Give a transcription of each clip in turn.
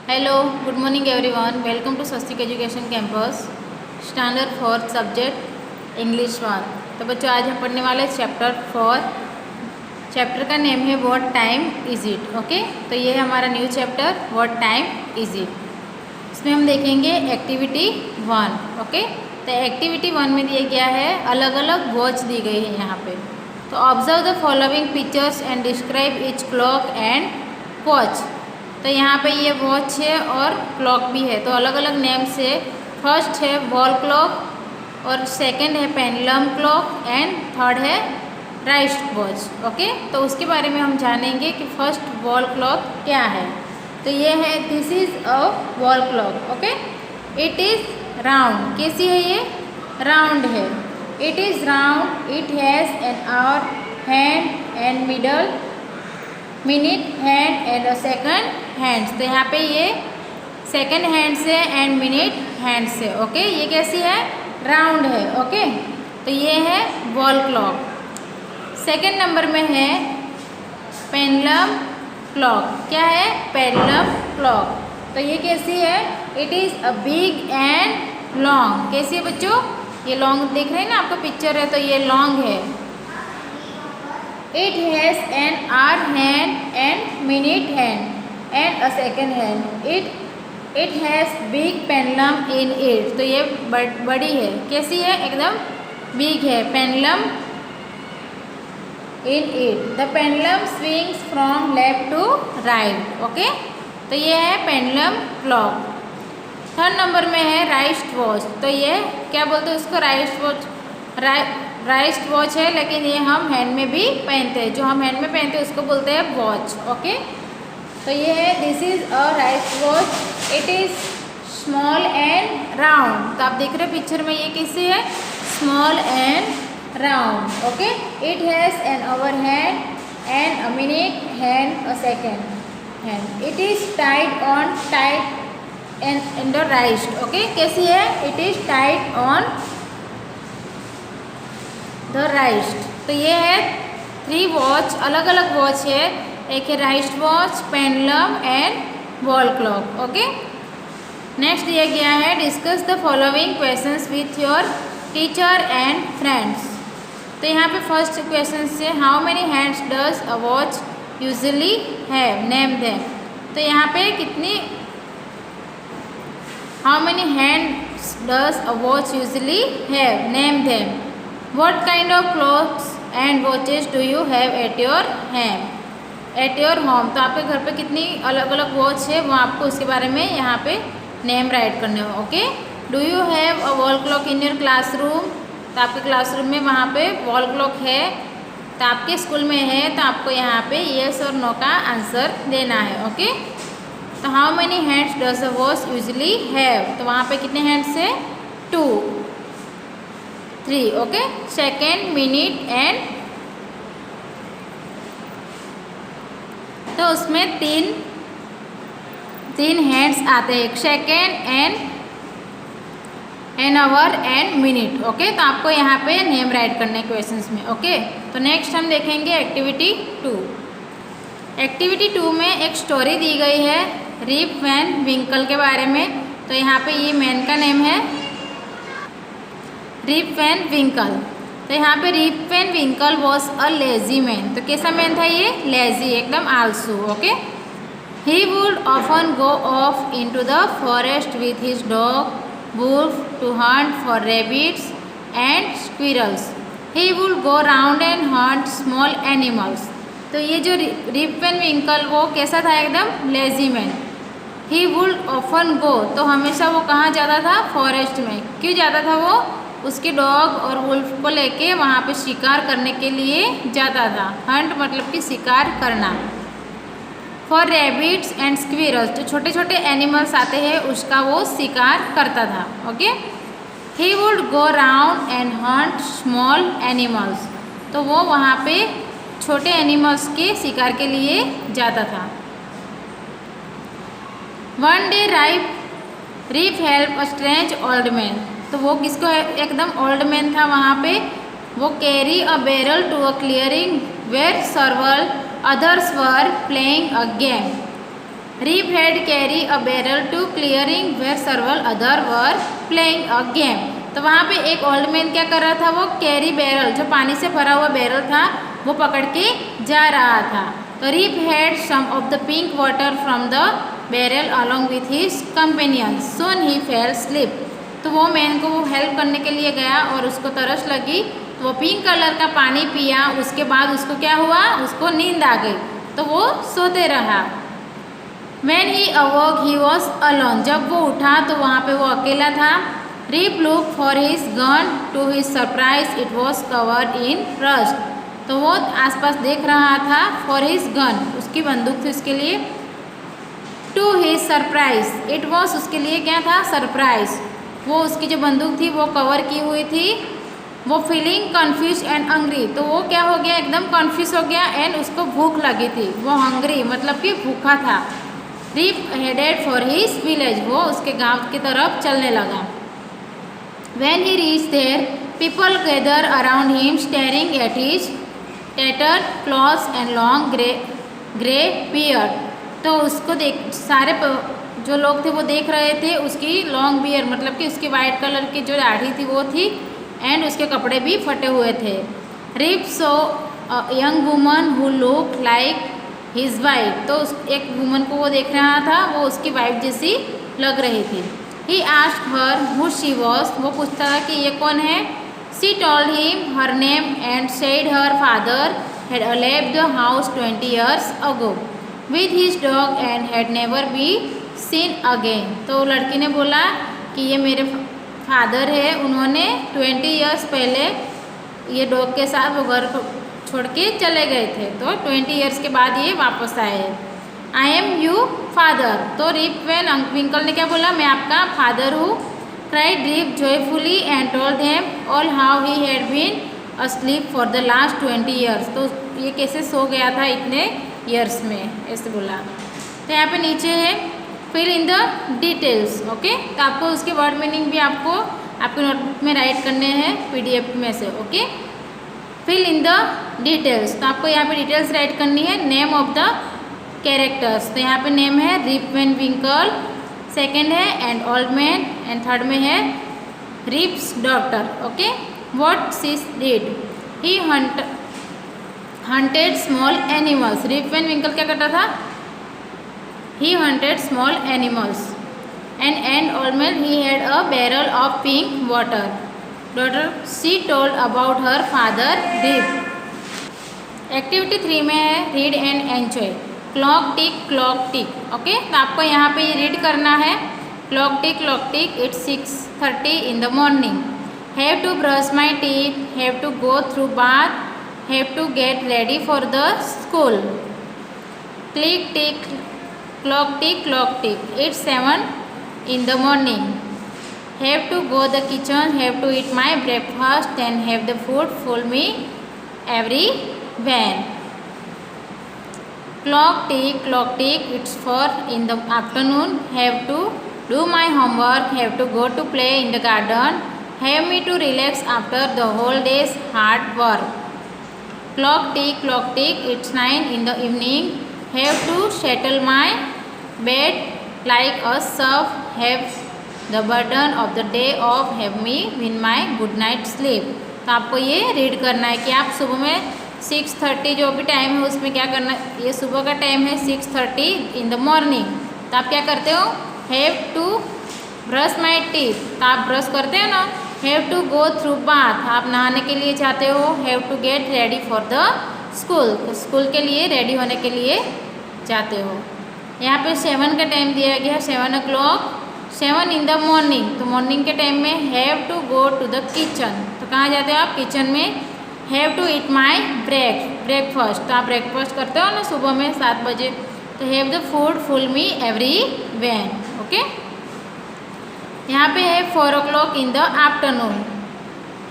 Hello, good morning everyone. Welcome to Swastik education campus standard 4 subject English 1। तो बच्चों, आज हम पढ़ने वाले चैप्टर 4। चैप्टर का नेम है what time is it. Okay, तो ये है हमारा new chapter what time is it. इसमें हम देखेंगे एक्टिविटी 1। ओके, तो एक्टिविटी 1 में दिया गया है अलग अलग वॉच दी गई है यहाँ पे। तो observe the following pictures and describe etch clock and watch. तो यहाँ पे ये वॉच है और क्लॉक भी है, तो अलग अलग नेम से। फर्स्ट है वॉल क्लॉक और सेकंड है पेंडुलम क्लॉक एंड थर्ड है राइस्ट वॉच। ओके, तो उसके बारे में हम जानेंगे कि फर्स्ट वॉल क्लॉक क्या है। तो ये है, this is a wall clock. Okay, it is round. कैसी है ये? राउंड है। It is round, it has an hour, hand and middle, minute hand and second hands. तो यहाँ पे ये सेकंड हैंड से एंड मिनट हैंड से। ओके, ये कैसी है? राउंड है। ओके, तो ये है वॉल क्लॉक। सेकंड नंबर में है पेंडुलम क्लॉक। क्या है? Pendulum clock. तो ये कैसी है? It is a big and long. कैसी है बच्चों? ये लॉन्ग देख रहे हैं ना, आपका पिक्चर है, तो ये लॉन्ग है। It has an hour hand and minute hand and a second hand. It has big pendulum in it. तो ये बड़ी है। कैसी है? एकदम बिग है। Pendulum in it. The pendulum swings from left to right. Okay, तो ये है पेंडुलम क्लॉक। थर्ड नंबर में है राइस्ट वॉच। तो ये क्या बोलते हैं उसको? राइस्ट वॉच। राइस्ट वॉच है, लेकिन ये हम हैंड में भी पहनते हैं। जो हम हैंड में पहनते हैं उसको बोलते हैं वॉच। ओके, तो ये है, this is a wrist watch. It is small and round. तो आप देख रहे हैं पिक्चर में, ये कैसी है? Small and round. Okay, it has an hour hand and a minute hand, a second hand. It is tight and the wrist. Okay, कैसी है? It is tight on the wrist. तो ये है 3 वॉच, अलग अलग वॉच है। एक है wrist watch, pendulum and wall clock. Okay, next दिया गया है discuss the following questions with your teacher and friends. तो यहाँ पे फर्स्ट क्वेश्चन से how many hands does a watch usually have, name them. तो यहाँ पे कितनी, how many hands does a watch usually have, name them. What kind of clocks and watches do you have at your home? तो आपके घर पे कितनी अलग अलग वॉच है, वो आपको उसके बारे में यहाँ पे नेम राइट करने हो। Okay, do you have a wall clock in your classroom? तो आपके क्लासरूम में वहाँ पे वॉल क्लॉक है। तो आपके स्कूल में है, तो आपको यहाँ पे येस और नो का आंसर देना है। ओके, तो how many hands does a watch usually have? तो वहाँ पे कितने हैंड्स है? 2, 3। ओके, सेकेंड, मिनट एंड, तो उसमें तीन हैंड्स आते हैं, एक second and an hour and minute. Okay, तो आपको यहाँ पे नेम राइट करने क्वेश्चंस में। ओके, तो नेक्स्ट हम देखेंगे एक्टिविटी 2। एक्टिविटी 2 में एक स्टोरी दी गई है रिप वैन विंकल के बारे में। तो यहाँ पे ये मैन का नेम है रिप वैन विंकल। तो यहाँ पे Rip Van Winkle was a lazy man. तो कैसा मैन था ये? लेजी, एकदम आलसू। Okay, he would often go off into the forest with his dog Wolf to hunt for rabbits and squirrels. He would go round and hunt small animals. तो ये जो rib Van विंकल, वो कैसा था? एकदम lazy man. He would often गो, तो हमेशा वो कहाँ जाता था? फॉरेस्ट में। क्यों जाता था वो? उसके डॉग और वुल्फ को लेके वहाँ पे शिकार करने के लिए जाता था। हंट मतलब कि शिकार करना। फॉर रैबिट्स एंड स्क्विरल्स, जो छोटे छोटे एनिमल्स आते हैं उसका वो शिकार करता था। Okay, he would go round and hunt small animals. तो वो वहाँ पे छोटे एनिमल्स के शिकार के लिए जाता था। One day Rip help a strange old man. तो वो किसको? एकदम ओल्ड मैन था वहाँ पे। वो carry a barrel to a clearing where several others were playing a game. Rip had carry a barrel to clearing where several other were playing a game. तो वहाँ पे एक ओल्ड मैन क्या कर रहा था, वो कैरी बैरल, जो पानी से भरा हुआ बैरल था, वो पकड़ के जा रहा था। तो Rip had some of the pink water from the barrel along with his companions, soon he fell sleep. तो वो मैन को वो हेल्प करने के लिए गया और उसको तरस लगी, तो वो पिंक कलर का पानी पिया। उसके बाद उसको क्या हुआ, उसको नींद आ गई, तो वो सोते रहा। When he awoke, he was alone. जब वो उठा तो वहाँ पे वो अकेला था। Rip looked for his gun. To his surprise, it was covered in rust. तो वो आसपास देख रहा था। For his gun, उसकी बंदूक थी उसके लिए। To his surprise, it was उसके लिए क्या था, सरप्राइज। वो उसकी जो बंदूक थी वो कवर की हुई थी। वो फीलिंग कन्फ्यूज एंड हंग्री, तो वो क्या हो गया, एकदम कन्फ्यूज हो गया, एंड उसको भूख लगी थी। वो हंग्री मतलब कि भूखा था। Rip headed for his village, वो उसके गांव की तरफ चलने लगा। When he reached there, people gathered around him, staring at his tattered clothes and long grey beard. तो उसको देख सारे जो लोग थे वो देख रहे थे उसकी लॉन्ग बियर, मतलब कि उसकी वाइट कलर की जो दाढ़ी थी वो थी, एंड उसके कपड़े भी फटे हुए थे। Rip saw a young woman who look like his wife, तो एक वुमन को वो देख रहा था, वो उसकी वाइफ जैसी लग रही थी। He asked her who she was, वो पूछता था कि ये कौन है। She told him her name and said her father had left the house 20 years ago with his dog and had never be seen again. तो लड़की ने बोला कि ये मेरे फादर है, उन्होंने 20 years पहले ये डॉग के साथ वो घर छोड़ के चले गए थे, तो 20 years के बाद ये वापस आए। आई एम यू फादर, तो रिप वेन विंकल ने क्या बोला, मैं आपका फादर हूँ। Cried Rip joyfully and told them all how he had been asleep for the last 20 years, तो ये कैसे सो गया था इतने ईयर्स में, ऐसे बोला। तो यहाँ पे नीचे है fill in the details. Okay, तो आपको उसके वर्ड मीनिंग भी आपको आपके नोटबुक में राइट करने हैं PDF में से। Okay, fill in the details, तो आपको यहाँ पे डिटेल्स राइट करनी है। नेम ऑफ द कैरेक्टर्स, तो यहाँ पे नेम है रिप वैन विंकल, सेकेंड है and old man, and third में है Rip's daughter. Okay, what she did, he hunted small animals. Rip Van Winkle क्या करता था, he hunted small animals, and old man he had a barrel of pink water. Daughter she told about her father Rip. Activity 3 में है read and enjoy. Clock tick. Okay, तो आपको यहाँ पे ये रीड करना है। Clock tick it's 6:30 in the morning. Have to brush my teeth, have to go through bath, have to get ready for the school. Click tick, clock tick, it's 7 in the morning. Have to go the kitchen, have to eat my breakfast and have the food full me every when. Clock tick, it's 4 in the afternoon. Have to do my homework, have to go to play in the garden, have me to relax after the whole day's hard work. Clock tick, it's 9 in the evening. Have to settle my bed like a serf, have the burden of the day off, have me win my good night sleep. तो आपको ये read करना है कि आप सुबह में 6:30 जो भी टाइम है उसमें क्या करना है। ये सुबह का टाइम है 6:30 in the morning, तो आप क्या करते हो, have to brush my teeth, तो आप ब्रश करते हो ना। Have to go through bath, आप नहाने के लिए जाते हो। Have to get ready for the school, तो स्कूल के लिए रेडी होने के लिए जाते हो। यहाँ पे 7 का टाइम दिया गया, 7 o'clock, 7 in the morning, तो मॉर्निंग के टाइम में have to go to the kitchen, तो कहाँ जाते हो आप, किचन में। Have to eat my breakfast, तो आप ब्रेकफास्ट करते हो ना सुबह में 7 बजे, तो have the food full me every when. Okay, यहाँ पे है 4 o'clock in the afternoon.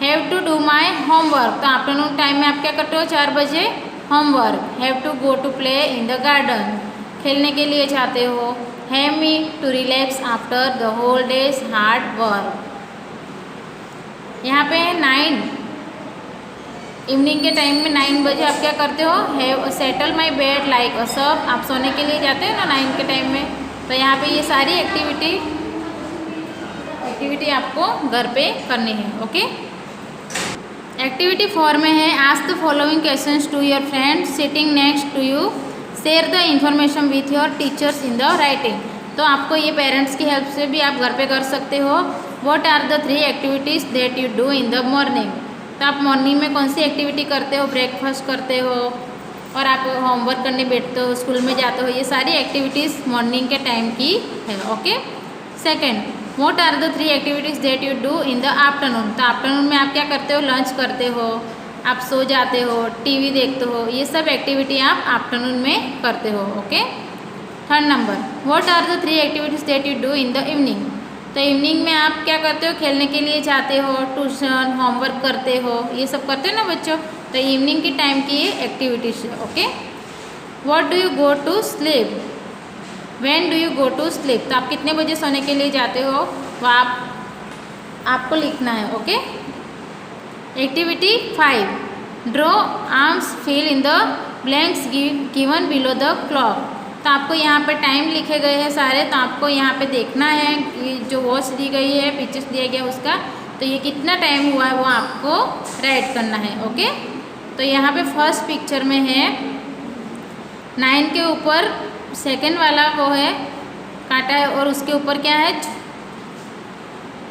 Have to do my homework, तो आफ्टरनून टाइम में आप क्या करते हो, 4 बजे homework. Have to go to play in the garden, खेलने के लिए जाते हो। Have me to relax after the whole day's hard work. यहाँ पे 9 इवनिंग के टाइम में 9 बजे आप क्या करते हो, have settle my bed like अ सब, आप सोने के लिए जाते हो ना 9 के टाइम में। तो यहाँ पे ये सारी एक्टिविटी आपको घर पे करनी है। ओके, एक्टिविटी 4 में है ask the following questions to your friends sitting next to you, share the information with your teachers in the writing. तो आपको ये पेरेंट्स की हेल्प से भी आप घर पे कर सकते हो। What are the 3 activities that you do in the morning. तो आप मॉर्निंग में कौन सी एक्टिविटी करते हो, ब्रेकफास्ट करते हो और आप होमवर्क करने बैठते हो, स्कूल में जाते हो, ये सारी एक्टिविटीज़ मॉर्निंग के टाइम की है। Okay, second, what are the 3 activities that you do in the afternoon. तो आफ्टरनून में आप क्या करते हो, लंच करते हो, आप सो जाते हो, टीवी देखते हो, ये सब एक्टिविटी आप आफ्टरनून में करते हो। Okay, third number, what are the 3 activities that you do in the evening. तो इवनिंग में आप क्या करते हो, खेलने के लिए जाते हो, ट्यूशन, होमवर्क करते हो, ये सब करते हो ना बच्चों। तो इवनिंग की टाइम की ये एक्टिविटीज है। Okay, what do you go to sleep, when do you go to sleep. तो आप कितने बजे सोने के लिए जाते हो वो आपको लिखना है। Okay, activity 5, draw arms fill in the blanks given below the clock. तो आपको यहाँ पे टाइम लिखे गए हैं सारे, तो आपको यहाँ पे देखना है कि जो वॉच दी गई है, पिक्चर्स दिया गया उसका, तो ये कितना टाइम हुआ है वो आपको राइट करना है। ओके, तो यहाँ पे फर्स्ट पिक्चर में है 9 के ऊपर सेकंड वाला वो है काटा है और उसके ऊपर क्या है,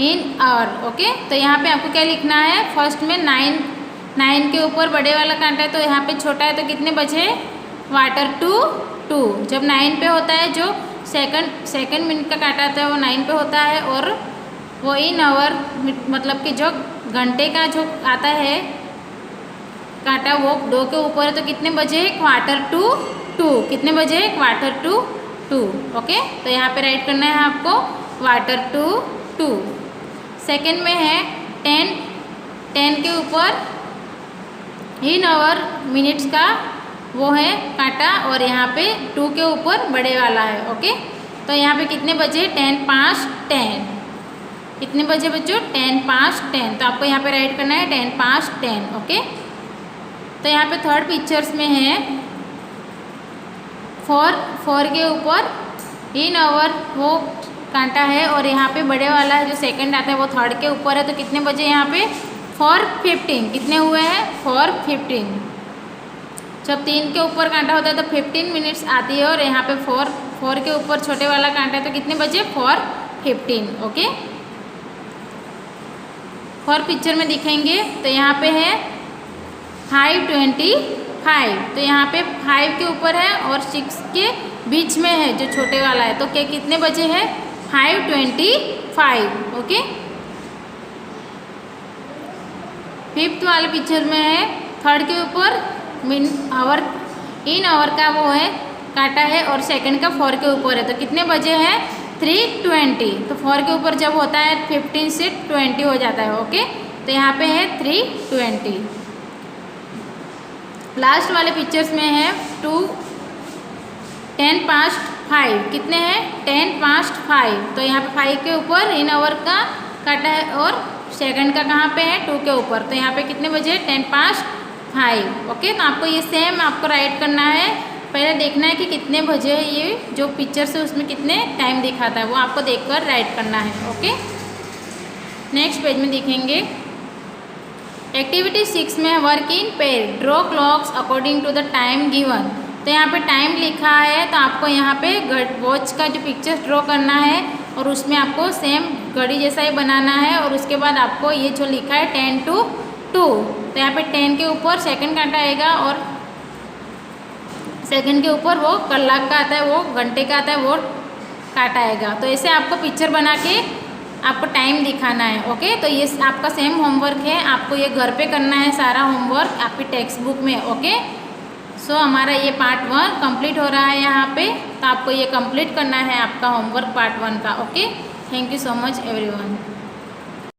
इन आवर। ओके, तो यहाँ पे आपको क्या लिखना है, फर्स्ट में 9 के ऊपर बड़े वाला कांटा है, तो यहाँ पे छोटा है, तो कितने बजे, वाटर टू 2। जब 9 पे होता है, जो सेकंड मिनट का काटा आता है वो 9 पे होता है, और वो इन आवर मतलब कि जो घंटे का जो आता है काटा वो 2 के ऊपर है, तो कितने बजे, क्वार्टर टू 2। कितने बजे, क्वार्टर टू 2। ओके, तो यहाँ पे राइट करना है आपको क्वार्टर टू 2। सेकेंड में है 10 के ऊपर इन आवर मिनट्स का वो है काटा, और यहाँ पे 2 के ऊपर बड़े वाला है। ओके, तो यहाँ पे कितने बजे, 10 5 10। कितने बजे बच्चों, 10 5 10। तो आपको यहाँ पे राइट करना है 10 5 10। ओके, तो यहाँ पे थर्ड पिक्चर्स में है 4 के ऊपर इन आवर वो कांटा है, और यहाँ पे बड़े वाला है जो सेकंड आता है वो थर्ड के ऊपर है, तो कितने बजे यहाँ पे 4:15। कितने हुए हैं, 4:15। जब 3 के ऊपर कांटा होता है तो 15 मिनट्स आती है, और यहाँ पे 4 के ऊपर छोटे वाला कांटा है, तो कितने बजे, 4:15। ओके, 4 पिक्चर में दिखेंगे, तो यहाँ पे है 5:25। तो यहाँ पे 5 के ऊपर है और 6 के बीच में है जो छोटे वाला है, तो क्या कितने बजे है, 5:25। ओके, फिफ्थ वाले पिक्चर में है थर्ड के ऊपर इन आवर का वो है काटा है, और सेकंड का 4 के ऊपर है, तो कितने बजे है, 3:20। तो 4 के ऊपर जब होता है 15 से 20 हो जाता है। ओके, तो यहाँ पे है 3:20। लास्ट वाले पिक्चर्स में है 10 past 5। कितने हैं, 10 past 5। तो यहाँ पे 5 के ऊपर इन आवर का काटा है, और सेकंड का कहाँ पे है, 2 के ऊपर, तो यहाँ पे कितने बजे, 10 past 5। ओके, तो आपको ये सेम आपको राइट करना है। पहले देखना है कि कितने बजे है, ये जो पिक्चर से उसमें कितने टाइम दिखाता है वो आपको देखकर राइट करना है। ओके, नेक्स्ट पेज में देखेंगे एक्टिविटी 6 में work in pair, draw clocks according to the time given. तो यहाँ पे टाइम लिखा है, तो आपको यहाँ पे वॉच का जो पिक्चर ड्रॉ करना है, और उसमें आपको सेम घड़ी जैसा ही बनाना है, और उसके बाद आपको ये जो लिखा है 10 to 2, तो यहाँ पे 10 के ऊपर सेकंड कांटा आएगा, और सेकंड के ऊपर वो कलाक का आता है, वो घंटे का आता है, वो काटा आएगा। तो ऐसे आपको पिक्चर बना के आपको टाइम दिखाना है। ओके, तो ये आपका सेम होमवर्क है, आपको ये घर पे करना है सारा होमवर्क आपकी टेक्स्ट बुक में। ओके, सो हमारा ये पार्ट 1 कंप्लीट हो रहा है यहाँ पे, तो आपको ये कंप्लीट करना है आपका होमवर्क पार्ट 1 का। Okay, thank you so much everyone.